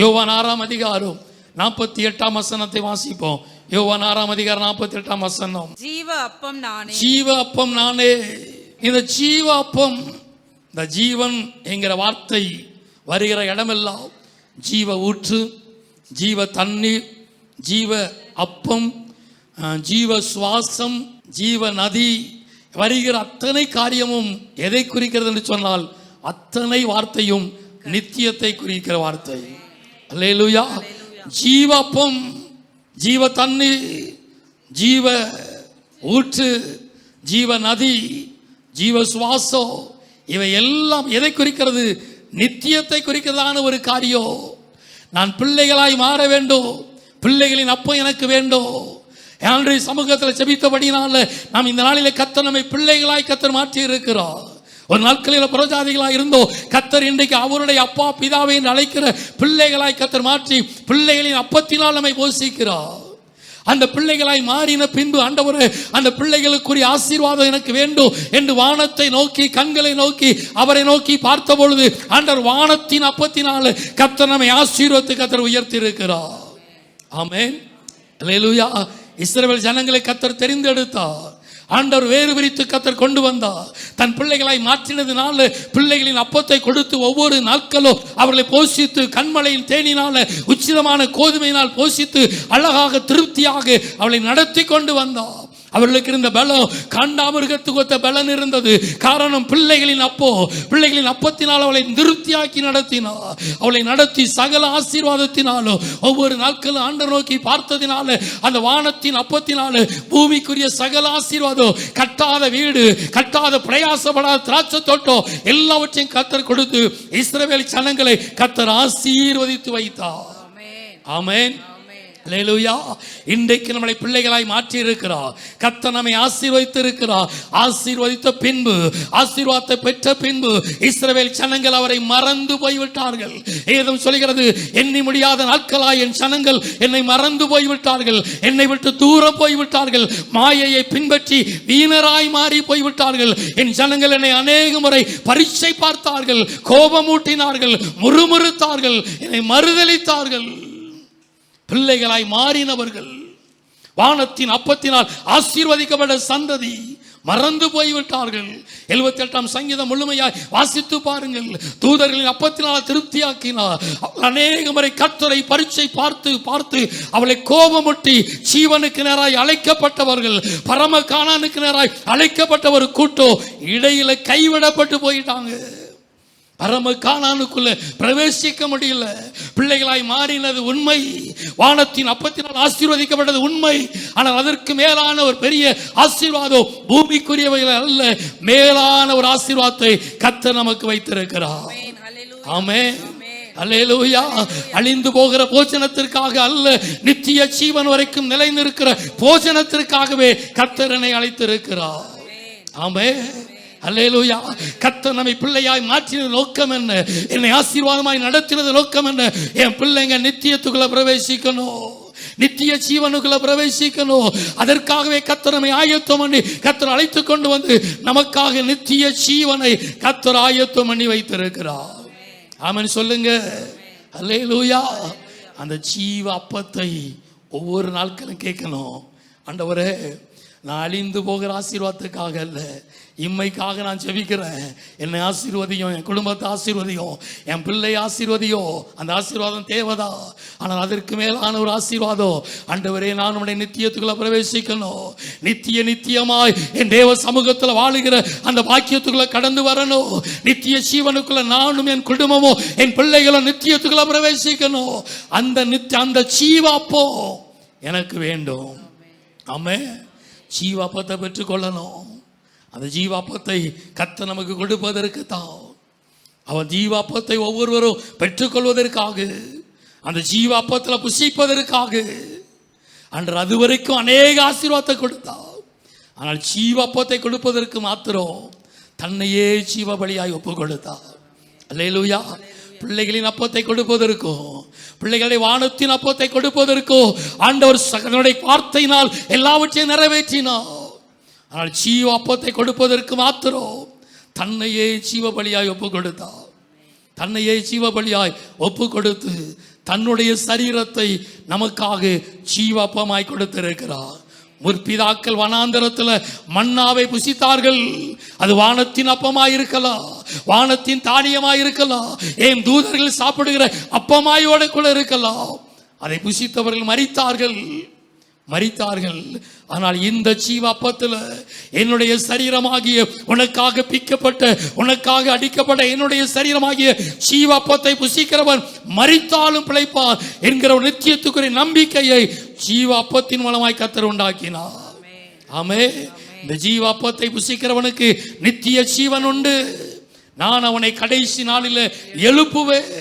யோவான் 6ஆம் அதிகாரம் 48ஆம் வசனத்தை வாசிப்போம். யோவான் 6ஆம் அதிகாரம் 48ஆம் வசனம். ஜீவ அப்பம் நானே. ஜீவ அப்பம் நானே. இந்த ஜீவ அப்பம், இந்த ஜீவன் என்கிற வார்த்தை வருகிற இடமெல்லாம் ஜீவ ஊற்று, ஜீவ தண்ணீர், ஜீவ அப்பம், ஜீவ சுவாசம், ஜீவ நதி வருகிற அத்தனை காரியமும் எதை குறிக்கிறது என்று சொன்னால் அத்தனை வார்த்தையும் நித்தியத்தை குறிக்கிற வார்த்தை. அல்லேலூயா. ஜீவ அப்பம், ஜீவ தண்ணீர், ஜீவ ஊற்று, ஜீவ நதி, ஜீவ சுவாசம், இவை எல்லாம் எதை குறிக்கிறது? நித்தியத்தை குறிக்கிறதான ஒரு காரியம். நான் பிள்ளைகளாய் மாற வேண்டும், பிள்ளைகளின் அப்பம் எனக்கு வேண்டும். என்னுடைய சமூகத்தில் செபித்தபடினால நாம் இந்த நாளிலே கர்த்தர் நம்மை பிள்ளைகளாய் கர்த்தர் மாற்றி இருக்கிறார். ஒரு நாட்களில் புறஜாதிகளாய் இருந்தோ கர்த்தர் இன்றைக்கு அவருடைய அப்பா பிதாவை என்று அழைக்கிற பிள்ளைகளாய் கர்த்தர் மாற்றி பிள்ளைகளின் அப்பத்தினால் நம்மை போஷிக்கிறார். அந்த பிள்ளைகளாய் மாறின பின்பு ஆண்டவரே, அந்த பிள்ளைகளுக்குரிய ஆசீர்வாதம் எனக்கு வேண்டும் என்று வானத்தை நோக்கி, கண்களை நோக்கி, அவரை நோக்கி பார்த்த பொழுது ஆண்டவர் வானத்தின் அப்பத்தினால கர்த்தர் நம்மை ஆசீர்வதித்து கர்த்தர் உயர்த்தி இருக்கிறார். ஆமென். அல்லேலூயா. இஸ்ரவேல் ஜனங்களை கர்த்தர் தெரிந்தெடுத்தார். ஆண்டவர் வேறு விரித்து கர்த்தர் கொண்டு வந்தார். தன் பிள்ளைகளாய் மாற்றினதுனால பிள்ளைகளின் அப்பத்தை கொடுத்து ஒவ்வொரு நாட்களும் அவர்களை போஷித்து, கண்மலையின் தேனினால உச்சிதமான கோதுமையினால் போஷித்து அழகாக திருப்தியாக அவளை நடத்தி கொண்டு வந்தார். அவர்களுக்கு இருந்த பலம் காண்டாமிருகத்துக்கு ஒத்த பலன் இருந்தது. காரணம் பிள்ளைகளின் பிள்ளைகளின் அப்பத்தினால் அவளை திருப்தியாக்கி நடத்தினார். அவளை நடத்தி சகல ஆசீர்வாதத்தினாலும் ஒவ்வொரு நாட்களும் ஆண்டவர் நோக்கி பார்த்ததினால அந்த வானத்தின் அப்பத்தினால பூமிக்குரிய சகல ஆசீர்வாதம், கட்டாத வீடு, கட்டாத பிரயாசப்படாத திராட்சை தோட்டம் எல்லாவற்றையும் கர்த்தர் கொடுத்து இஸ்ரவேல் ஜனங்களை கர்த்தர் ஆசீர்வதித்து வைத்தார். ஆமென். அல்லேலூயா. இன்றைக்கு நம்மளை பிள்ளைகளாய் மாற்றி இருக்கிறார். கர்த்தர் நம்மை ஆசீர்வதித்து இருக்கிறார். ஆசீர்வதித்த பின்பு, ஆசீர்வாதத்தை பெற்ற பின்பு இஸ்ரவேல் ஜனங்கள் அவரை மறந்து போய்விட்டார்கள். ஏதும் சொல்கிறது, எண்ணி முடியாத நாட்களாய் என் ஜனங்கள் என்னை மறந்து போய்விட்டார்கள், என்னை விட்டு தூரம் போய்விட்டார்கள், மாயையை பின்பற்றி வீணராய் மாறி போய்விட்டார்கள். என் ஜனங்கள் என்னை அநேக முறை பரீட்சை பார்த்தார்கள், கோபமூட்டினார்கள், முறுமுறுத்தார்கள், என்னை மறுதலித்தார்கள். பிள்ளைகளாய் மாறினவர்கள், வானத்தின் அப்பத்தினால் ஆசீர்வதிக்கப்பட்ட சந்ததி மறந்து போய்விட்டார்கள். 78ஆம் சங்கீதம் முழுமையாய் வாசித்து பாருங்கள். தூதர்களின் அப்பத்தினால் திருப்தியாக்கினார். அநேக முறை கர்த்தரை பரீட்சை பார்த்து பார்த்து அவளை கோபமுட்டி ஜீவனுக்கு நேராய் அழைக்கப்பட்டவர்கள், பரம கானானுக்கு நேராய் அழைக்கப்பட்ட ஒரு கூட்டம் இடையில கைவிடப்பட்டு போயிட்டாங்க. பரம கானானுக்குள்ள பிரவேசிக்க முடியல. பிள்ளைகளாய் மாறினது உண்மை, வானத்தின் அப்பத்தினால் ஆசீர்வதிக்கப்பட்டது உண்மை. ஆனால் அதற்கு மேலான ஒரு பெரிய ஆசீர்வாதம் பூமிக்குரியவைகள் அல்ல, மேலான ஒரு ஆசீர்வாதத்தை கர்த்தர் நமக்கு வைத்திருக்கிறார். ஆமென். அல்லேலூயா. அழிந்து போகிற போஜனத்திற்காக அல்ல, நித்திய ஜீவன் வரைக்கும் நிலைநிற்கிற போஜனத்திற்காகவே கர்த்தர் என்னை அழைத்திருக்கிறார். ஆமென். அல்லேலூயா. கர்த்தர் நம்மை பிள்ளையாய் மாற்றினது நோக்கம் என்ன? என்னை ஆசீர்வாதமாய் நடத்தினது நோக்கம் என்ன? என் பிள்ளைங்க நித்தியத்துக்குள்ள பிரவேசிக்கணும், நித்திய ஜீவனுக்குள்ள பிரவேசிக்கணும். அதற்காகவே கர்த்தர் நம்மை ஆயத்தம் பண்ணி கர்த்தர் அழைத்து கொண்டு வந்து நமக்காக நித்திய ஜீவனை கர்த்தர் ஆயத்தம் பண்ணி வைத்திருக்கிறார். ஆமென் சொல்லுங்க. அல்லேலூயா. அந்த ஜீவ அப்பத்தை ஒவ்வொரு நாட்களும் கேட்கணும். ஆண்டவரே, நான் அழிந்து போகிற ஆசீர்வாதத்துக்காக அல்ல, இம்மைக்காக நான் ஜெபிக்கிறேன். என்னை ஆசீர்வதியும், என் குடும்பத்தை ஆசீர்வதியும், என் பிள்ளை ஆசீர்வதியும். அந்த ஆசீர்வாதம் தேவைதா, ஆனால் அதற்கு மேலான ஒரு ஆசீர்வாதம். ஆண்டவரே, நான் உடைய நித்தியத்துக்குள்ள பிரவேசிக்கணும், நித்தியமாய் என் தேவ சமூகத்தில் வாழுகிற அந்த பாக்கியத்துக்குள்ள கடந்து வரணும். நித்திய ஜீவனுக்குள்ள நானும் என் குடும்பமும் என் பிள்ளைகளும் நித்தியத்துக்குள்ள பிரவேசிக்கணும். அந்த ஜீவாப்போ எனக்கு வேண்டும். ஆமென். ஜீவாப்பத்தை பெற்றுக்கொள்ளணும். அந்த ஜீவாப்பத்தை கர்த்தர் நமக்கு கொடுப்பதற்கு தான், அவன் ஜீவாப்பத்தை ஒவ்வொருவரும் பெற்றுக்கொள்வதற்காக, அந்த ஜீவாப்பத்தில் புசிப்பதற்காக அன்று அதுவரைக்கும் அநேக ஆசீர்வாதத்தை கொடுத்தார். ஆனால் ஜீவாப்பத்தை கொடுப்பதற்கு மாத்திரம் தன்னையே ஜீவ பலியாய் ஒப்பு கொடுத்தார். அல்லேலூயா. பிள்ளைகளின் அப்பத்தை கொடுப்பதற்கும், பிள்ளைகளை வானத்தின் அப்பத்தை கொடுப்பதற்கும் ஆண்டவர் தன்னுடைய வார்த்தையினால் எல்லாவற்றையும் நிறைவேற்றினார். ஆனால் ஜீவ அப்பத்தை கொடுப்பதற்கு மாத்திரம் தன்னையே ஜீவ பலியாய் ஒப்பு கொடுத்தார். தன்னையே ஜீவ பலியாய் ஒப்பு கொடுத்து தன்னுடைய சரீரத்தை நமக்காக ஜீவப்பமாய் கொடுத்திருக்கிறார். முற்பிதாக்கள் வனாந்தரத்தில் மன்னாவை புசித்தார்கள். அது வானத்தின் அப்பமாய் இருக்கலாம், வானத்தின் தானியமாய் இருக்கலாம், ஏன் தூதர்கள் சாப்பிடுகிற அப்பமாயோட கூட இருக்கலாம். அதை புசித்தவர்கள் மரித்தார்கள். ஆனால் இந்த ஜீவ அப்பத்தில் என்னுடைய சரீரமாகிய உனக்காக பிக்கப்பட்ட, உனக்காக அடிக்கப்பட்ட என்னுடைய சரீரமாகிய ஜீவ அப்பத்தை புசிக்கிறவன் மரித்தாலும் பிழைப்பார் என்கிற ஒரு நித்தியத்துக்குரிய நம்பிக்கையை ஜீவ அப்பத்தின் மூலமாய் கர்த்தர் உண்டாக்கினார். ஆமே. இந்த ஜீவ அப்பத்தை புசிக்கிறவனுக்கு நித்திய ஜீவன் உண்டு. நான் அவனை கடைசி நாளில் எழுப்புவேன்.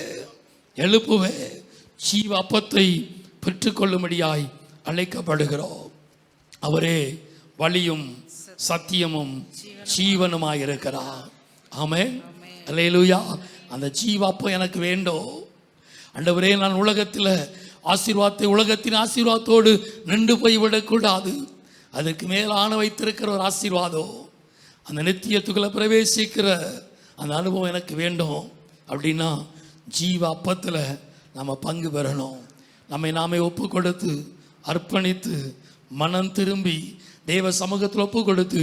ஜீவ அப்பத்தை பெற்றுக்கொள்ளும்படியாய் அழைக்கப்படுகிறோம். அவரே வழியும் சத்தியமும் ஜீவனுமாய் இருக்கிறார். ஆமென். அல்லேலூயா. அந்த ஜீவாப்பம் எனக்கு வேண்டும். ஆண்டவரே, நான் உலகத்தில் உலகத்தின் ஆசீர்வாதத்தோடு நின்று போய்விடக்கூடாது. அதுக்கு மேலான வைத்திருக்கிற ஒரு ஆசீர்வாதம், அந்த நித்தியத்துக்குள்ள பிரவேசிக்கிற அந்த அனுபவம் எனக்கு வேண்டும். அப்படின்னா ஜீவ அப்பத்தில் நம்ம பங்கு பெறணும். நம்மை நாமே ஒப்பு கொடுத்து அர்ப்பணித்து மனம் திரும்பி தேவ சமூகத்தில் ஒப்பு கொடுத்து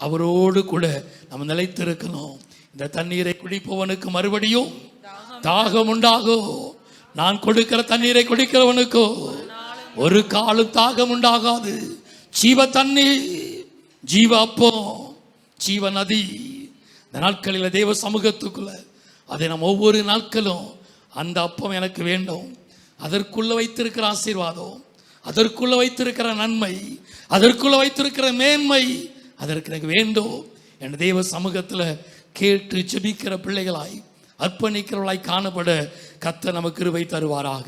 அவரோடு கூட நம்ம நிலைத்திருக்கணும். இந்த தண்ணீரை குடிப்பவனுக்கு மறுபடியும் தாகம் உண்டாகும். நான் கொடுக்கிற தண்ணீரை குடிக்கிறவனுக்கோ ஒரு காலம் தாகம் உண்டாகாது. ஜீவ தண்ணீர், ஜீவ அப்பம், ஜீவ நதி. இந்த நாட்களில் தேவ சமூகத்துக்குள்ள அதை நம்ம ஒவ்வொரு நாட்களும் அந்த அப்பம் எனக்கு வேண்டும். அதற்குள்ள வைத்திருக்கிற ஆசீர்வாதம், அதற்குள்ள வைத்திருக்கிற நன்மை, அதற்குள்ள வைத்திருக்கிற மேன்மை, அதற்கு எனக்கு வேண்டும் என் தேவ சமூகத்தில் கேட்டு ஜெபிக்கிற பிள்ளைகளாய், அர்ப்பணிக்கிறவர்களாய் காணப்பட கர்த்தர் நமக்கு கிருபை தருவாராக.